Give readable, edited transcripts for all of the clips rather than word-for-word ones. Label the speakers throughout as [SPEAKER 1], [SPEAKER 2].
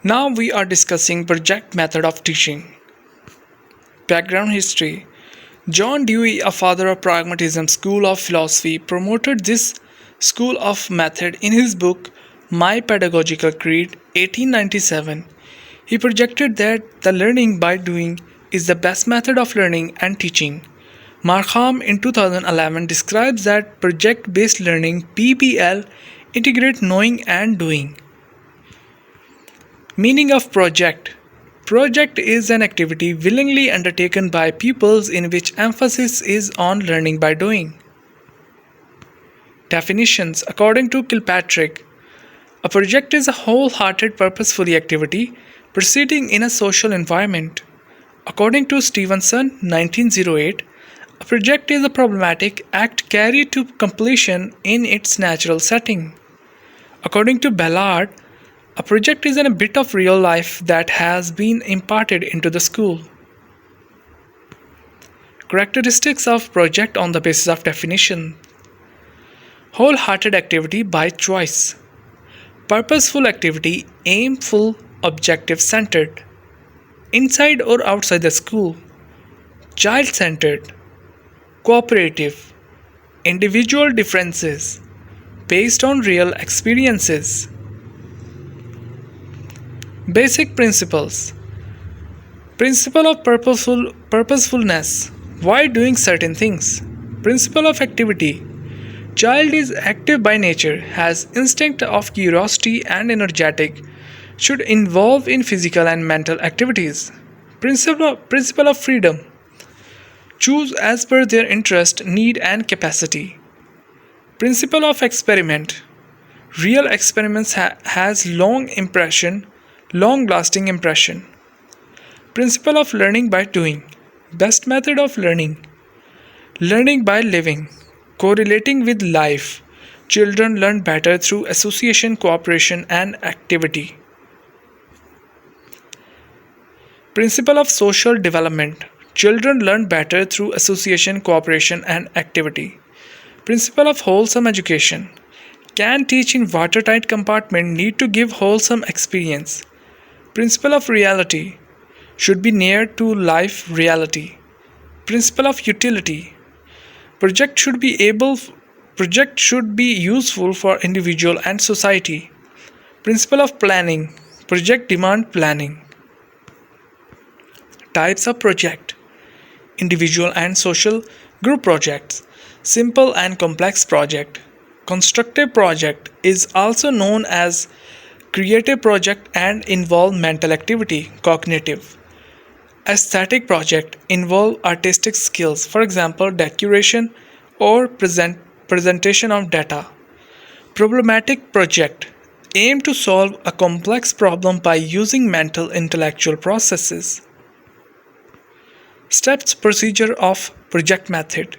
[SPEAKER 1] Now we are discussing project method of teaching. Background history. John Dewey, a father of pragmatism school of philosophy, promoted this school of method in his book My Pedagogical Creed 1897. He projected that the learning by doing is the best method of learning and teaching. Markham in 2011 describes that project based learning PBL integrate knowing and doing. Meaning of project. Project is an activity willingly undertaken by pupils in which emphasis is on learning by doing. Definitions. According to Kilpatrick, a project is a wholehearted purposeful activity proceeding in a social environment. According to Stevenson 1908, a project is a problematic act carried to completion in its natural setting. According to Ballard, a project is a bit of real life that has been imparted into the school. Characteristics of project on the basis of definition. Wholehearted activity by choice. Purposeful activity, aimful, objective-centered. Inside or outside the school. Child-centered. Cooperative. Individual differences. Based on real experiences. Basic principles. Principle of purposefulness. Why doing certain things? Principle of activity. Child is active by nature, has instinct of curiosity and energetic, should involve in physical and mental activities. Principle of freedom. Choose as per their interest, need and capacity. Principle of experiment. Real experiments has long-lasting impression. Principle of learning by doing. Best method of learning. Learning by living. Correlating with life. Children learn better through association, cooperation, and activity. Principle of social development. Children learn better through association, cooperation, and activity. Principle of wholesome education. Can teach in watertight compartment, need to give wholesome experience. Principle of reality. Should be near to life reality. Principle of utility. Project should be useful for individual and society. Principle of planning. Project demand planning. Types of project. Individual and social group projects. Simple and complex project. Constructive project is also known as creative project and involve mental activity, cognitive. Aesthetic project involve artistic skills, for example, decoration or presentation of data. Problematic project aim to solve a complex problem by using mental intellectual processes. Steps procedure of project method.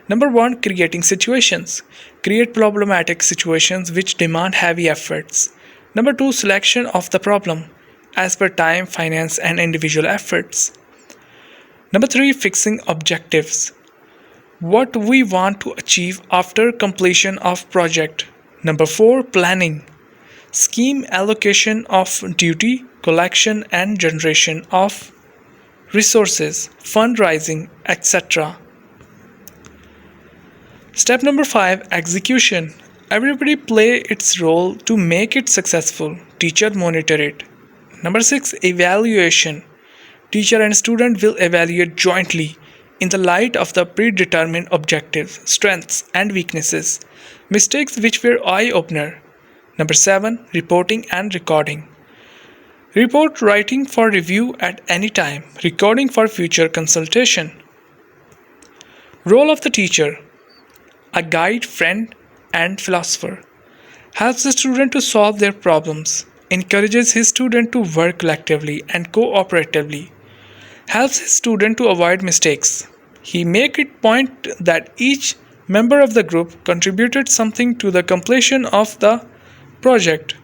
[SPEAKER 1] Number 1. Creating situations. Create problematic situations which demand heavy efforts. Number 2. Selection of the problem as per time, finance, and individual efforts. Number 3. Fixing objectives. What we want to achieve after completion of project. Number 4. Planning. Scheme allocation of duty, collection and generation of resources, fundraising, etc. Step number 5. Execution. Everybody play its role to make it successful. Teacher monitor it. Number 6. Evaluation. Teacher and student will evaluate jointly in the light of the predetermined objectives, strengths and weaknesses. Mistakes which were eye-opener. Number 7. Reporting and recording. Report writing for review at any time. Recording for future consultation. Role of the teacher. A guide, friend, and philosopher. Helps the student to solve their problems. Encourages his student to work collectively and cooperatively. Helps his student to avoid mistakes. He make it point that each member of the group contributed something to the completion of the project.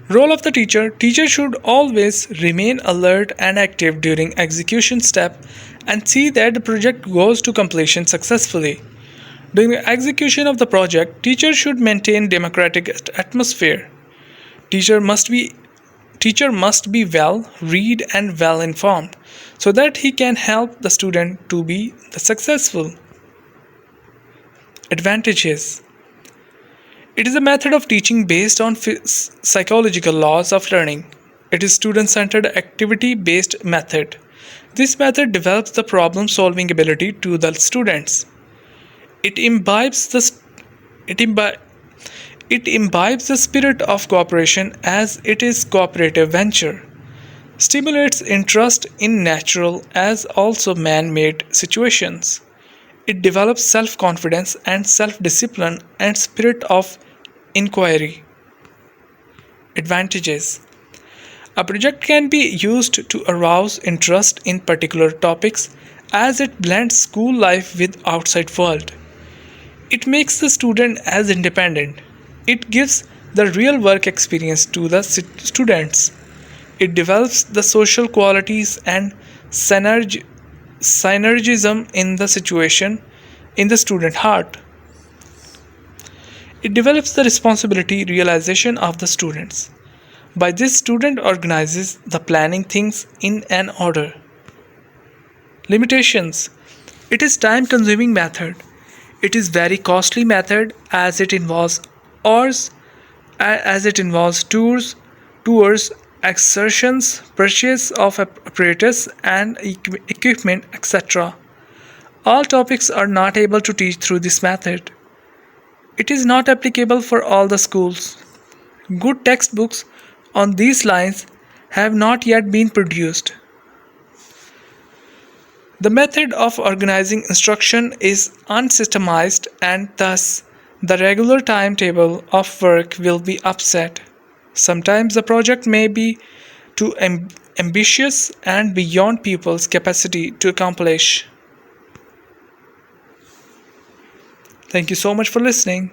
[SPEAKER 1] Role of the teacher. Teacher should always remain alert and active during execution step and see that the project goes to completion successfully. During the execution of the project, teachers should maintain democratic atmosphere. Teacher must be Teacher must be well read and well informed so that he can help the student to be the successful. Advantages. It is a method of teaching based on psychological laws of learning. It is student centered activity based method. This method develops the problem solving ability to the students. It imbibes the it, imbi- it imbibes the spirit of cooperation as it is cooperative venture. Stimulates interest in natural as also man-made situations. It develops self-confidence and self-discipline and spirit of inquiry. Advantages. A project can be used to arouse interest in particular topics as it blends school life with outside world. It makes the student as independent. It gives the real work experience to the students. It develops the social qualities and synergism in the student heart. It develops the responsibility realization of the students. By this student organizes the planning things in an order. Limitations. It is time consuming method. It is very costly method as it involves hours tours, exertions, purchase of apparatus and equipment, etc. All topics are not able to teach through this method. It is not applicable for all the schools. Good textbooks on these lines have not yet been produced. The method of organizing instruction is unsystematized and thus the regular timetable of work will be upset. Sometimes the project may be too ambitious and beyond pupils' capacity to accomplish. Thank you so much for listening.